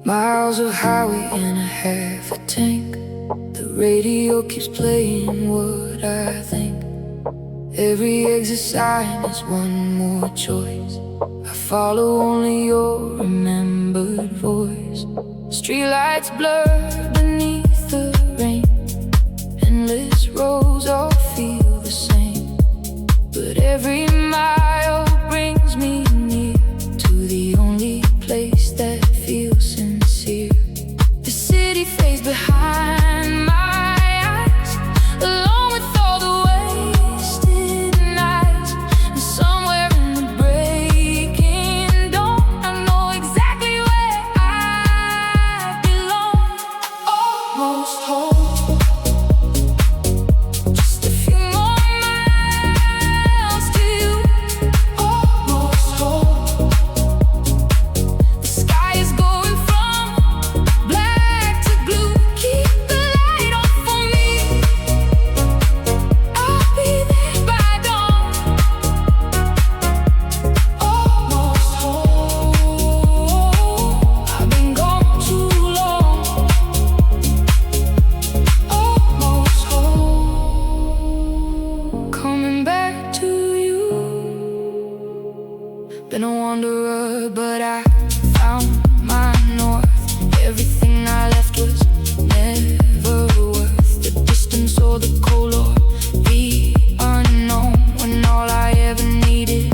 Miles of highway and a half a tank. The radio keeps playing what I think. Every exit sign is one more choice. I follow only your remembered voice. Streetlights blur beneath the rain. Endless roads all feel the same, but every mile brings me near to the only place that feels sincere. The city fades behind my eyes, along with all the wasted nights. And somewhere in the breaking dawn, I know exactly where I belong. Almost home. Just a few more miles to you. Almost home. The sky is going from black to blue. Keep the light on for me. I'll be there by dawn. Almost home. I've been gone too long. Almost home. Coming back to you. Been a wanderer, but I found my north. Everything I left was never worth the distance or the cold or the unknown. When all I ever needed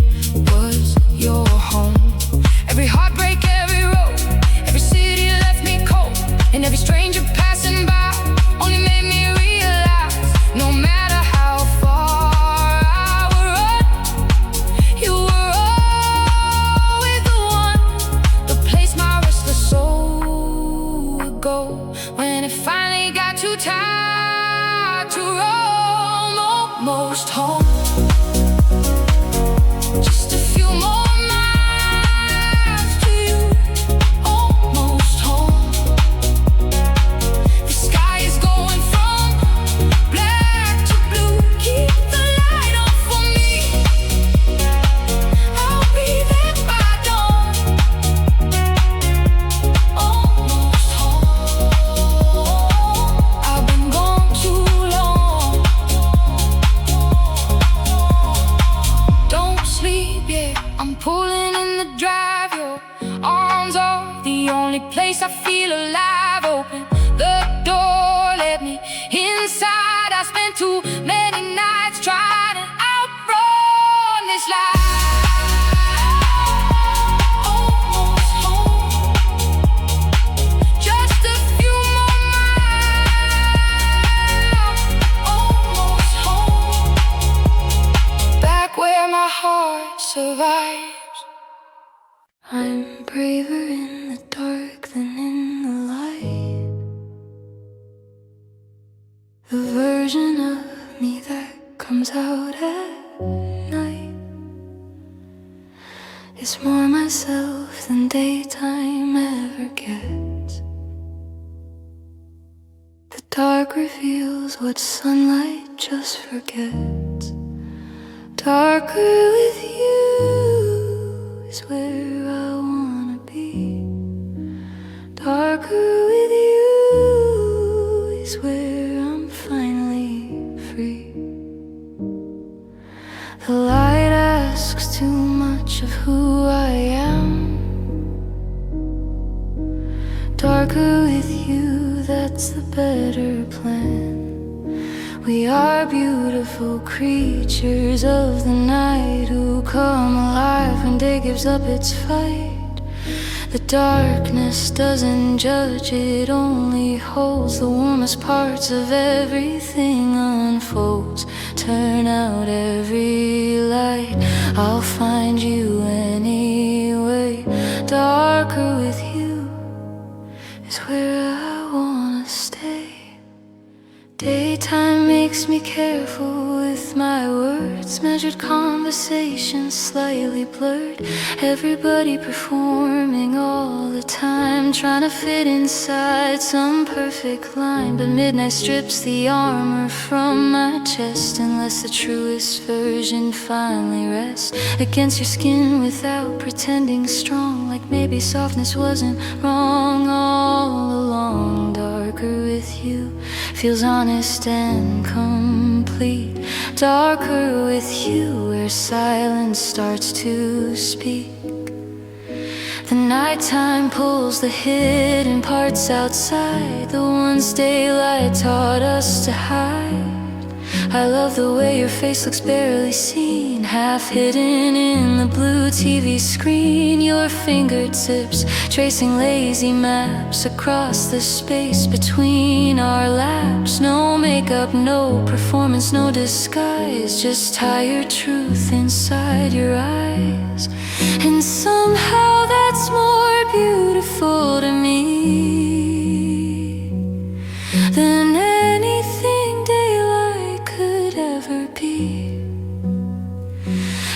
was your home. Every heartbreak, every road, every city left me cold, and every stranger passing by only made me realize, no matter how far I would run, you were always the one, the place my restless soul would go when it finally got too tired to roam. Almost home. Just a few more miles to you. Almost home. The sky is going from black to blue. Keep the light on for me. I'll be there by dawn. Almost home. I've been gone too long. Don't sleep yet, I'm pulling in the drive. Your arms are the only place I feel alive. Open the door, let me inside. I spent too many nights trying to outrun this life. Almost home. Just a few more miles. Almost home. Back where my heart survives. I'm braver in the dark than in the light. The version of me that comes out at night is more myself than daytime ever gets. The dark reveals what sunlight just forgets. Darker with you is where I wanna be. Darker with you is where I'm finally free. The light asks too much of who I am. Darker with you, that's the better plan. We are beautiful creatures of the night who come alive when day gives up its fight. The darkness doesn't judge, it only holds. The warmest parts of everything unfolds. Turn out every light, I'll find you anyway. Darker with you is where I wanna stay. Daytime makes me careful with my words. Measured conversations slightly blurred. Everybody performing all the time. mind, trying to fit inside some perfect line. But midnight strips the armor from my chest, unless the truest version finally rests against your skin without pretending strong, like maybe softness wasn't wrong all along. Darker with you feels honest and complete. Darker with you, where silence starts to speak. The nighttime pulls the hidden parts outside, the ones daylight taught us to hide. I love the way your face looks barely seen, half hidden in the blue TV screen. Your fingertips tracing lazy maps across the space between our laps. No makeup, no performance, no disguise, just tired truth inside your eyes. And somehow that's more beautiful to me than anything daylight could ever be.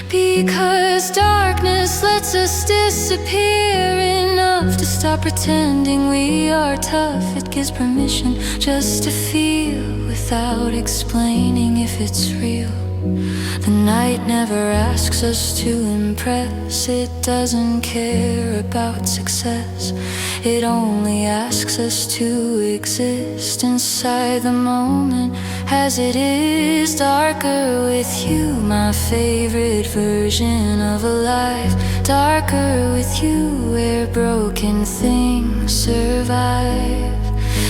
Because darkness lets us disappear enough to stop pretending we are tough. It gives permission just to feel without explaining if it's real. The night never asks us to impress. It doesn't care about success. It only asks us to exist inside the moment as it is. Darker with you, my favorite version of alive. Darker with you, where broken things survive.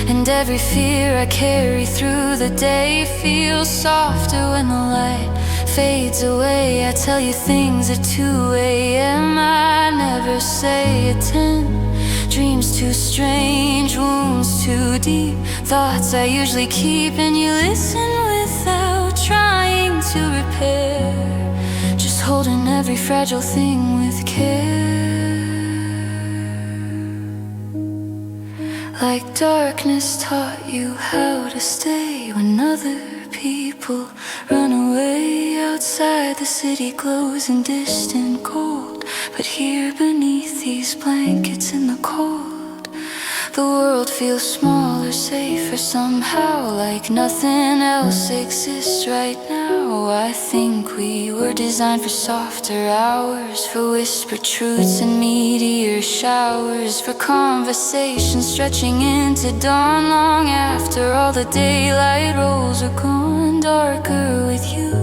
And every fear I carry through the day feels softer when the light fades away. I tell you things at 2 a.m. I never say at 10. Dreams too strange, wounds too deep, thoughts I usually keep, and you listen without trying to repair, just holding every fragile thing with care. Like darkness taught you how to stay when other people run away. Outside the city glows in distant gold, but here beneath these blankets in the cold, the world feels smaller, safer somehow, like nothing else exists right now. I think we were designed for softer hours, for whispered truths and meteor showers, for conversations stretching into dawn long after all the daylight rolls are gone. Darker with you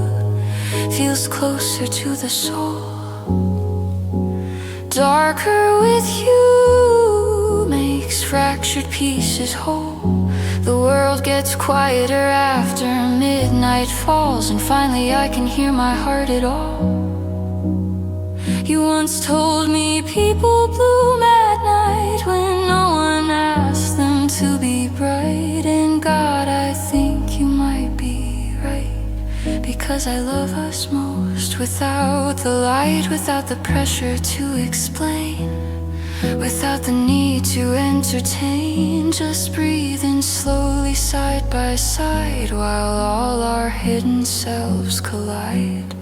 feels closer to the soul. Darker with you makes fractured pieces whole. The world gets quieter after midnight falls, and finally I can hear my heart at all. You once told me people bloom at night when no one asked them to be bright. And God, I think you might be right, because I love us most without the light, without the pressure to explain, without the need to entertain, just breathing slowly side by side while all our hidden selves collide.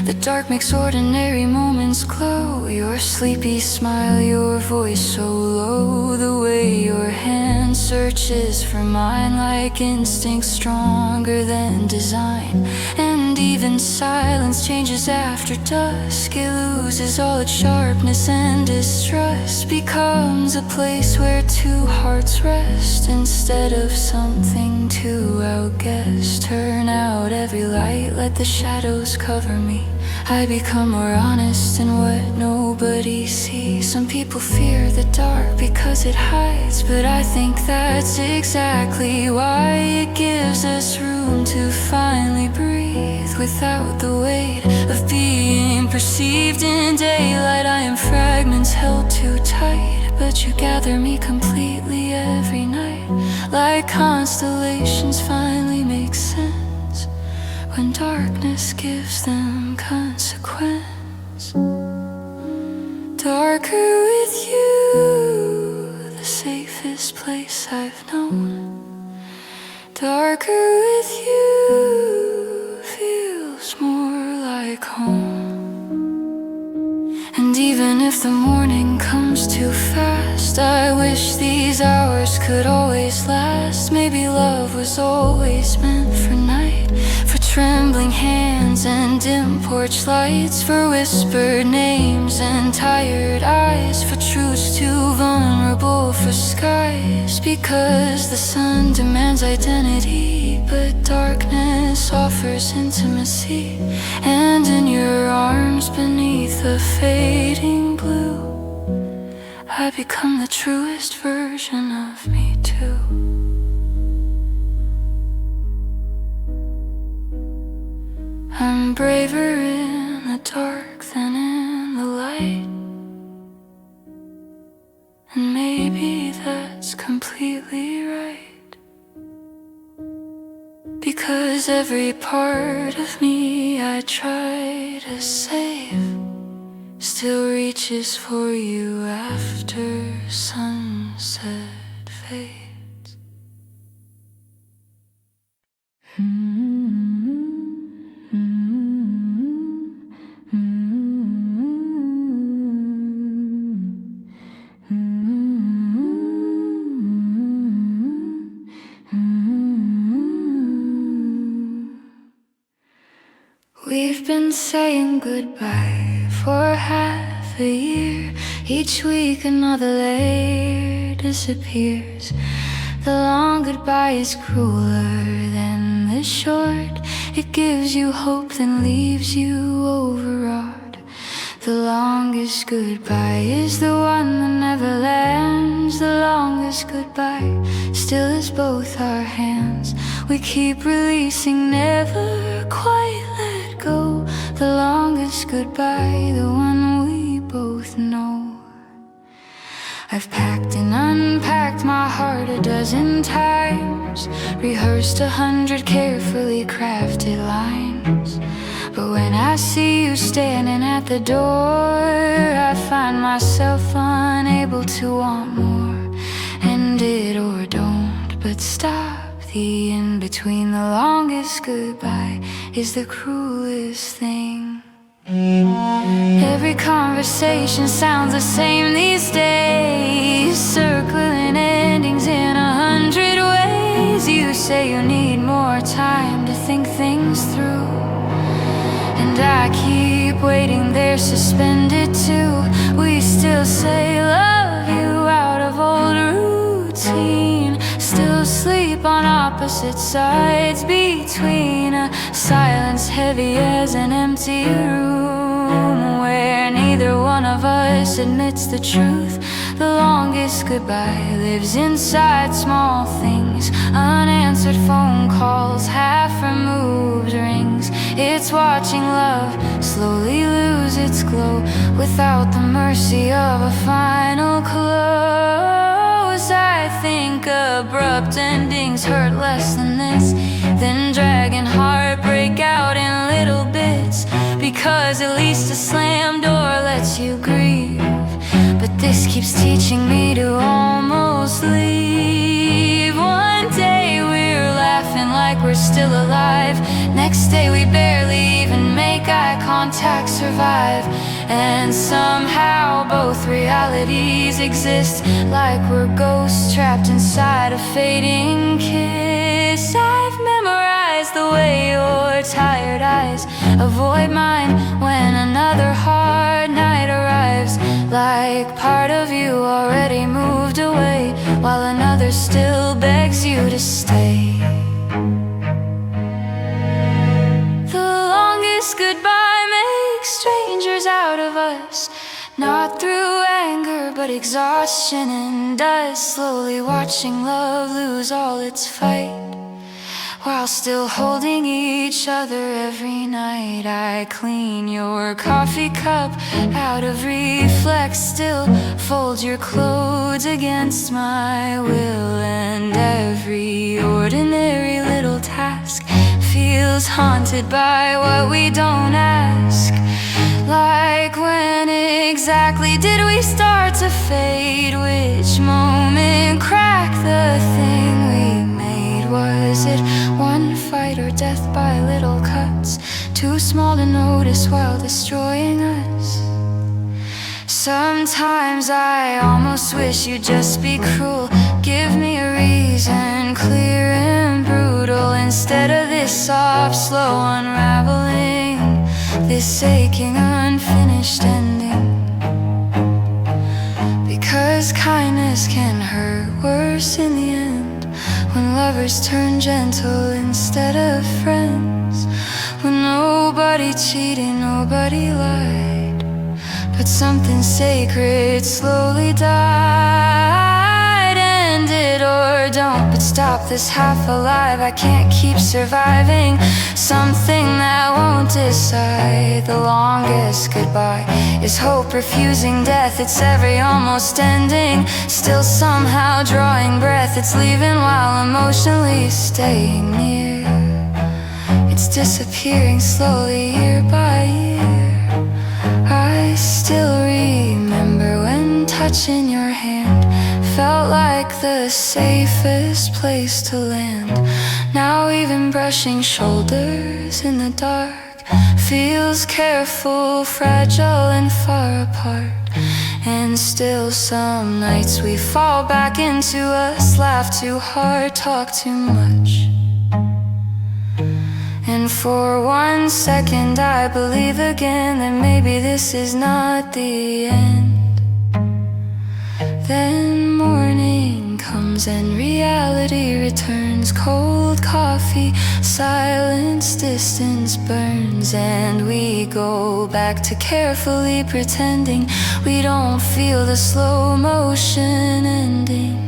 The dark makes ordinary moments glow. Your sleepy smile, your voice so low, the way your hand searches for mine like instinct stronger than design. And even silence changes after dusk. It loses all its sharpness, and distrust becomes a place where two hearts rest instead of something to outguess. Turn out every light, let the shadows cover me. I become more honest in what nobody sees. Some people fear the dark because it hides, but I think that's exactly why it gives us room to finally breathe without the weight of being perceived. In daylight I am fragments held too tight, but you gather me completely every night, like constellations finally make sense when darkness gives them consequence. Darker with you, the safest place I've known. Darker with you feels more like home. And even if the morning comes too fast, past. I wish these hours could always last. Maybe love was always meant for night, for trembling hands and dim porch lights, for whispered names and tired eyes, for truths too vulnerable for skies. Because the sun demands identity, but darkness offers intimacy. And in your arms beneath the fading blue, I become the truest version of me too. I'm braver in the dark than in the light, and maybe that's completely right, because every part of me I try to save still reaches for you after sunset fades. We've been saying goodbye for half a year. Each week another layer disappears. The long goodbye is crueler than the short. It gives you hope then leaves you overwrought. The longest goodbye is the one that never lands. The longest goodbye still is both our hands. We keep releasing, never quite let go. The longest goodbye, the one we both know. I've packed and unpacked my heart a dozen times, rehearsed 100 carefully crafted lines. But when I see you standing at the door, I find myself unable to want more. End it or don't, but stop the in-between. The longest goodbye is the cruelest thing. Every conversation sounds the same these days, circling endings in 100 ways. You say you need more time to think things through, and I keep waiting there suspended too. We still say love you out of old routine, still sleep on opposite sides between a silence heavy as an empty room, where neither one of us admits the truth. The longest goodbye lives inside small things, unanswered phone calls, half-removed rings. It's watching love slowly lose its glow without the mercy of a final close. I think abrupt endings hurt less than this, than dragging heartbreak out in little bits, because at least a slam door lets you grieve. But this keeps teaching me to almost leave. One day we're laughing like we're still alive, next day we barely even make eye contact, survive. And somehow both realities exist, like we're ghosts trapped inside a fading kiss. I've memorized the way your tired eyes avoid mine when another hard night arrives, like part of you already moved away, while another still begs you to stay. The longest goodbye makes strangers out of us, not through anger but exhaustion, and us slowly watching love lose all its fight, while still holding each other every night. I clean your coffee cup out of reflex, still fold your clothes against my will, and every ordinary little task feels haunted by what we don't ask. Like when exactly did we start to fade? Which moment cracked the thing we made? Was it one fight or death by little cuts, too small to notice while destroying us? Sometimes I almost wish you'd just be cruel. Give me a reason, clear and brutal, instead of this soft, slow unraveling, this aching, unfinished ending. Because kindness can hurt worse in the end, when lovers turn gentle instead of friends, when nobody cheated, nobody lied, but something sacred slowly died. End it or don't, but stop this half alive. I can't keep surviving something that won't decide. The longest goodbye is hope refusing death. It's every almost ending, still somehow drawing breath. It's leaving while emotionally staying near. It's disappearing slowly year by year. I still remember when touching your hand felt like the safest place to land. Now even brushing shoulders in the dark feels careful, fragile and far apart. And still some nights we fall back into us, laugh too hard, talk too much. And for 1 second I believe again that maybe this is not the end. Then morning comes and reality returns. Cold coffee, silence, distance burns, and we go back to carefully pretending we don't feel the slow motion ending.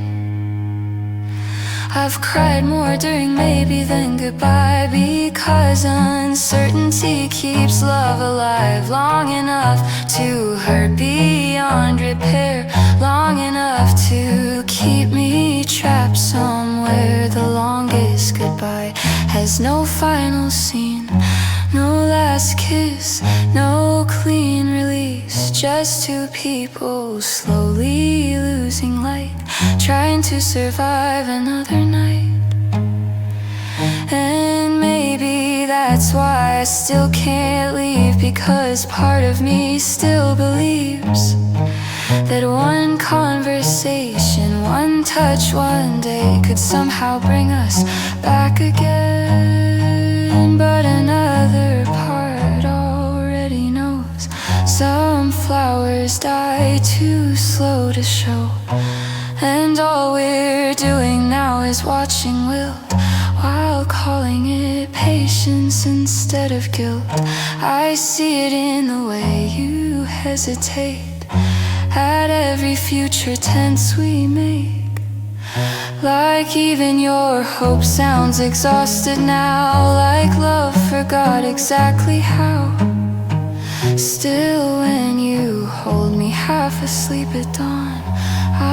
I've cried more during maybe than goodbye, because uncertainty keeps love alive long enough to hurt beyond repair, long enough to keep me trapped somewhere. The longest goodbye has no final scene, no last kiss, no clean release, just two people slowly losing light, trying to survive another night. And maybe that's why I still can't leave, because part of me still believes that one conversation, one touch, one day could somehow bring us back again. But another part already knows some flowers die too slow to show, and all we're doing now is watching wilt, while calling it patience instead of guilt. I see it in the way you hesitate at every future tense we make. Like even your hope sounds exhausted now, like love forgot exactly how. Still when you hold me half asleep at dawn,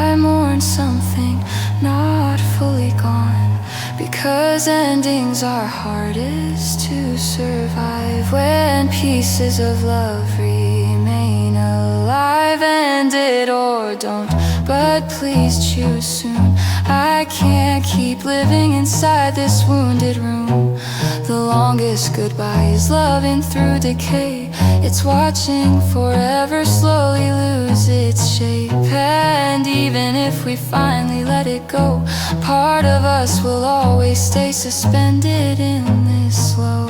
I mourn something not fully gone, because endings are hardest to survive when pieces of love remain alive. End it or don't, but please choose soon. I can't keep living inside this wounded room. The longest goodbye is loving through decay. It's watching forever slowly lose its shape. And even if we finally let it go, part of us will always stay suspended in this slow.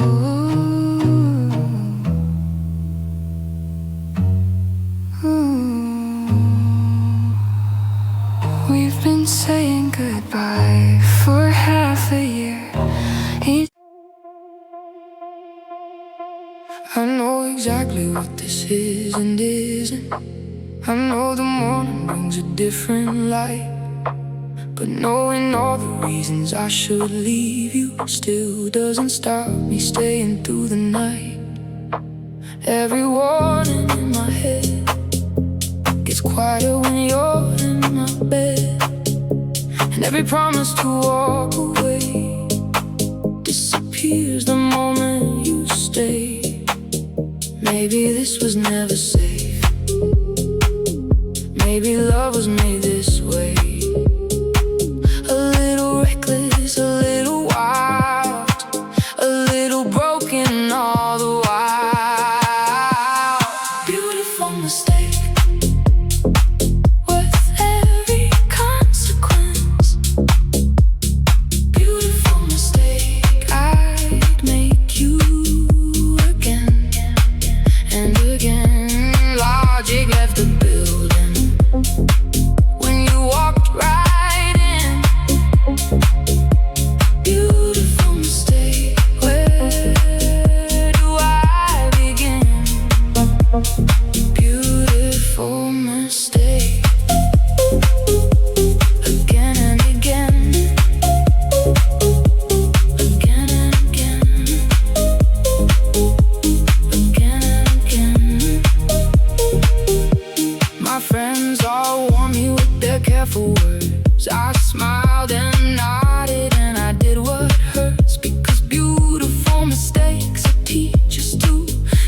We've been saying goodbye for half a year. I know exactly what this is and isn't. I know the morning brings a different light, but knowing all the reasons I should leave you still doesn't stop me staying through the night. Every warning in my head gets quieter when you're in my bed, and every promise to walk away disappears the moment you stay. Maybe this was never safe. Maybe love was made this way. A little reckless, a little wild, a little broken all the while. Beautiful mistake. their careful words. I smiled and nodded and I did what hurts, because beautiful mistakes are teachers too.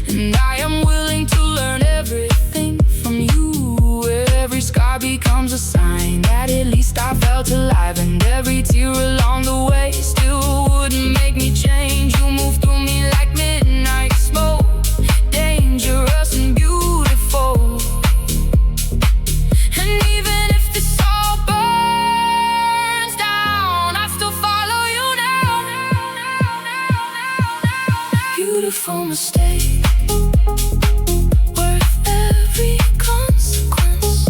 And I am willing to learn everything from you. Every scar becomes a sign that at least I felt alive, and every tear along the way still wouldn't make me change. You move through me like midnight smoke, dangerous and beautiful. And even if this all burns down, I still follow you now. Beautiful mistake, worth every consequence.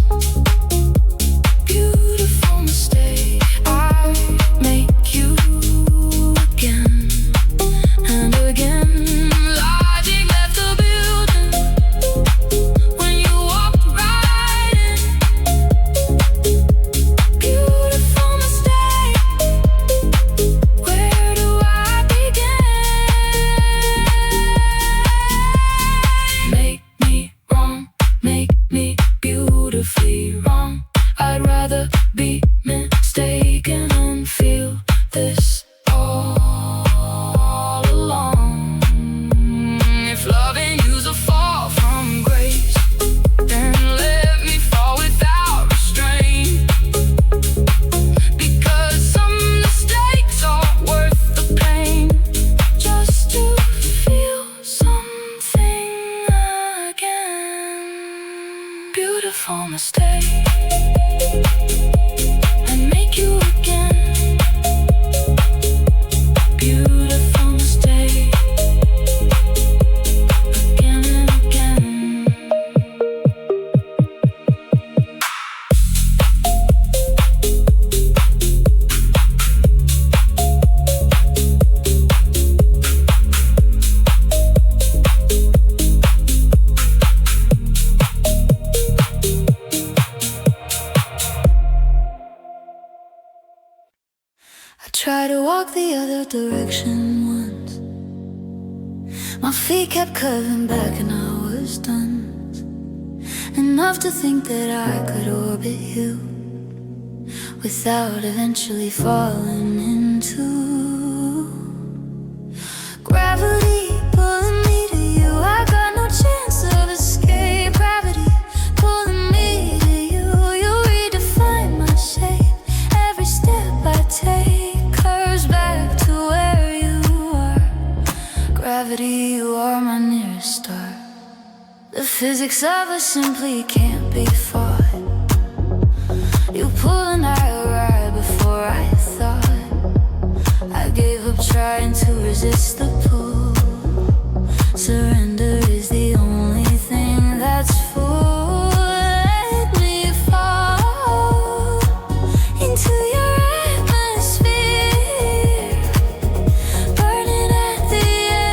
Beautiful mistake, I make you again and again. Logic left the building when you walked right in. Beautiful mistake, where do I begin? Make me wrong, make me beautifully wrong. I'd rather be mistaken and feel this all along. If loving you's a fall from grace, then let me fall without restraint. Because some mistakes are worth the pain, just to feel something again. Beautiful mistake, and make you again. Beautiful mistake, again and again. I tried to walk the other direction once. My feet kept curving back and I was done. Enough to think that I could orbit you without eventually falling into gravity pulling me to you. I got no chance of escape. Gravity pulling me to you. You redefine my shape. Every step I take curves back to where you are. Gravity, you are my nearest star. The physics of us simply can't be fought. You pull and I arrive before I thought. I gave up trying to resist the pull. Surrender is the only thing that's full. Let me fall into your atmosphere, burning at the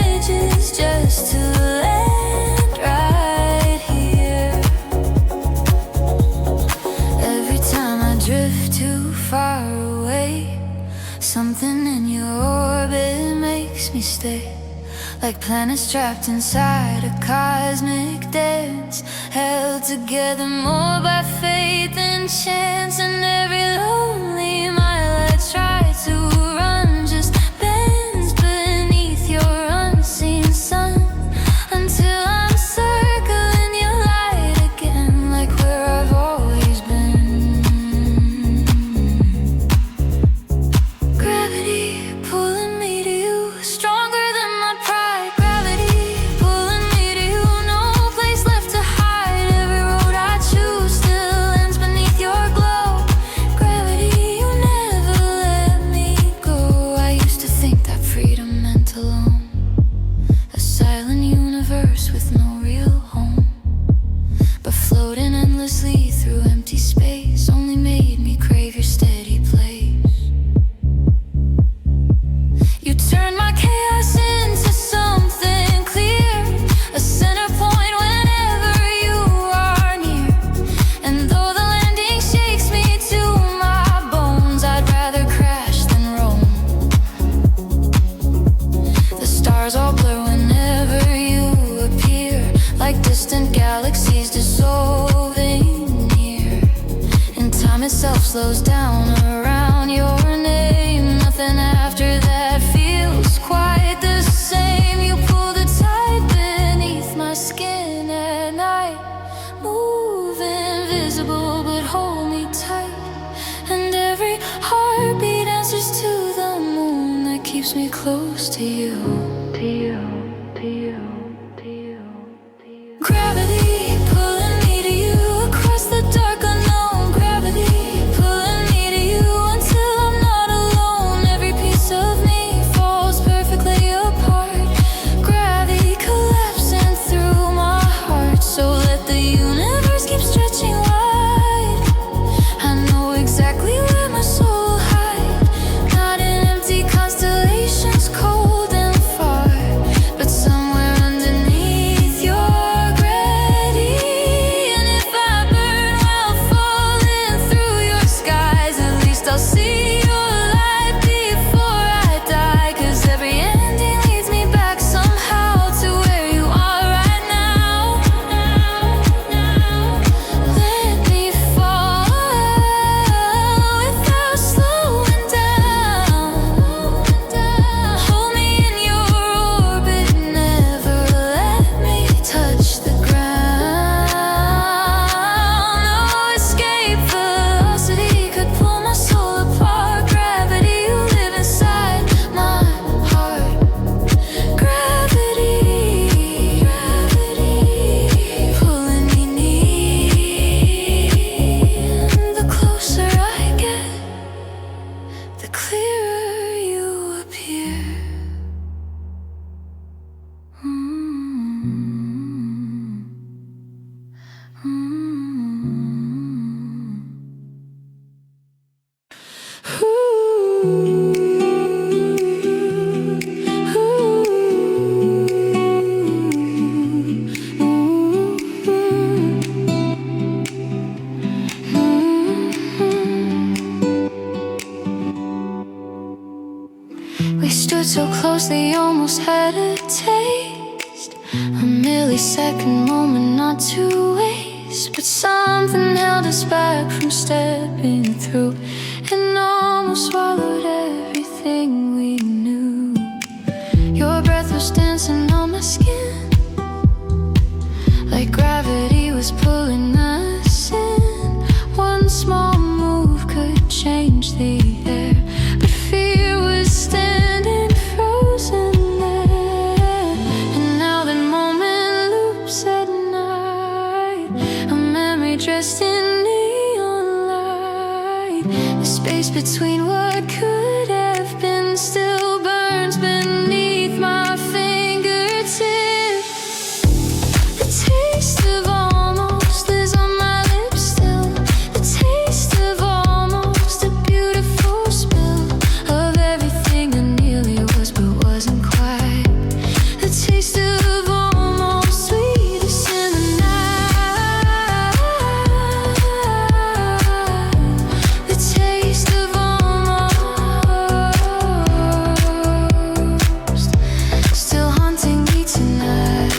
edges just to land right here. Every time I drift too far away, something in your orbit makes me stay. Like planets trapped inside a cosmic dance, held together more by faith than chance. And every lonely mile I try to run just bends beneath your unseen sun, until I'm circling your light again, like where I've always been. Gravity pulling me to you, stronger than my pride. Gravity pulling me to you, no place left to hide. Every road I choose still ends beneath your glow. myself slows down around your name. Nothing after that feels quite the same. You pull the tide beneath my skin at night. Move invisible but hold me tight. And every heartbeat answers to the moon that keeps me close to you. To you, to you, to you, to you. Gravity pulling me to you across the dark unknown. Gravity pulling me to you until I'm not alone. Every piece of me falls perfectly apart. Gravity collapsing through my heart. So let the universe keep stretching wide. I know exactly where my soul hides. Not in empty constellations cold and far, but somewhere underneath your gravity. And if I burn while falling through your skies, at least I'll see your light before I die. 'Cause every ending leads me back somehow to where you are right now. Let me fall without slowing down. Hold me in your orbit, never let me touch the ground. No escape velocity could pull my soul apart. Gravity, you live inside my heart. Gravity, gravity, pulling me near. The closer I get, the clearer you appear. We stood so close, they almost had a taste. A millisecond moment not to waste. But something held us back from stepping through, and almost swallowed everything we knew. Your breath was dancing on my skin, like gravity was pulling us in. One small move could change the air, but fear was standing frozen there. And now that moment loops at night, a memory dressed in neon light. The space between what could have been still burns beneath my fingertips. The taste of almost is on my lips still. The taste of almost, a beautiful spill of everything I nearly was but wasn't quite. The taste of almost, sweetest in the night. The taste of almost, still haunting me tonight.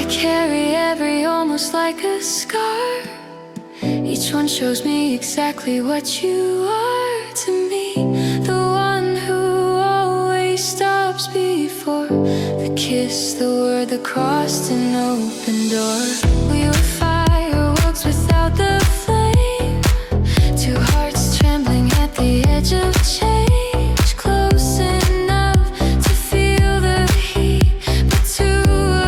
I carry every almost like a scar. Each one shows me exactly what you are to me. The one who always stops before the kiss, the word that crossed an open door. We were fireworks without the flame. Two hearts trembling at the edge of change. Close enough to feel the heat, but too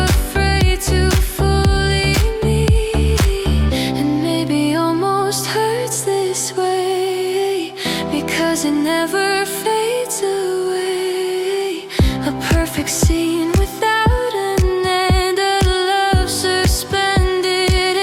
afraid to fully meet. And maybe almost hurts this way, because it never fades away. A perfect scene without an end, a love suspended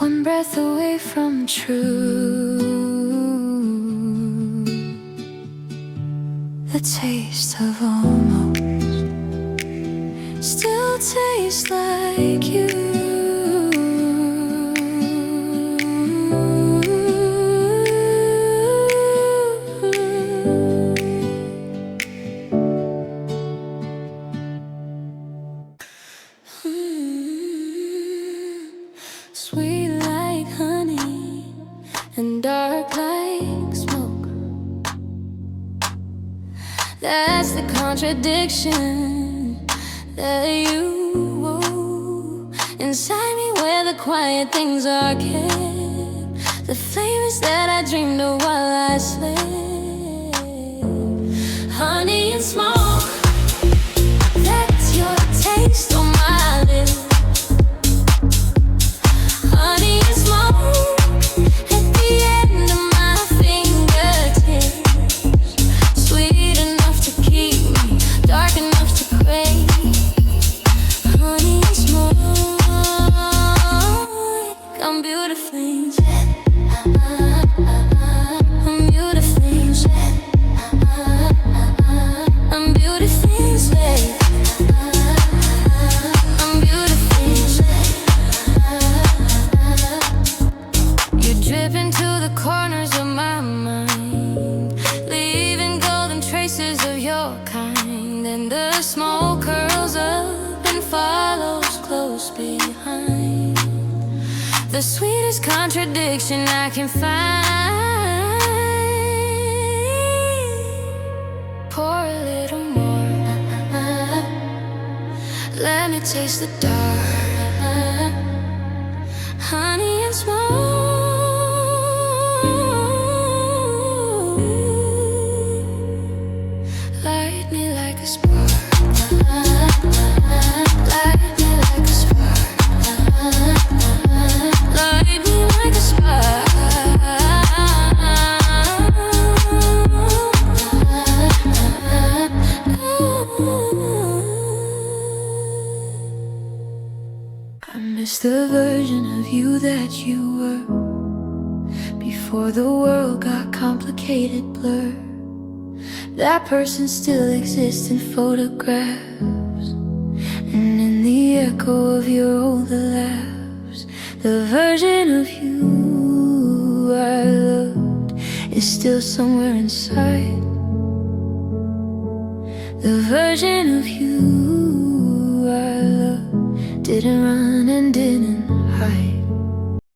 one breath away from true. The taste of almost still tastes like you. Sweet like honey and dark like smoke. That's the contradiction that you wove inside me, where the quiet things are kept, the flavors that I dreamed of while I slept. Honey and smoke, that's your taste on my lips. Smoke curls up and follows close behind. The sweetest contradiction I can find. Pour a little more. Let me taste the dark. Honey and smoke. Light me like a spark. I miss the version of you that you were before the world got complicated, blur. That person still exists in photographs and in the echo of your older laughs. The version of you I loved is still somewhere inside. The version of you I loved didn't run and didn't hide.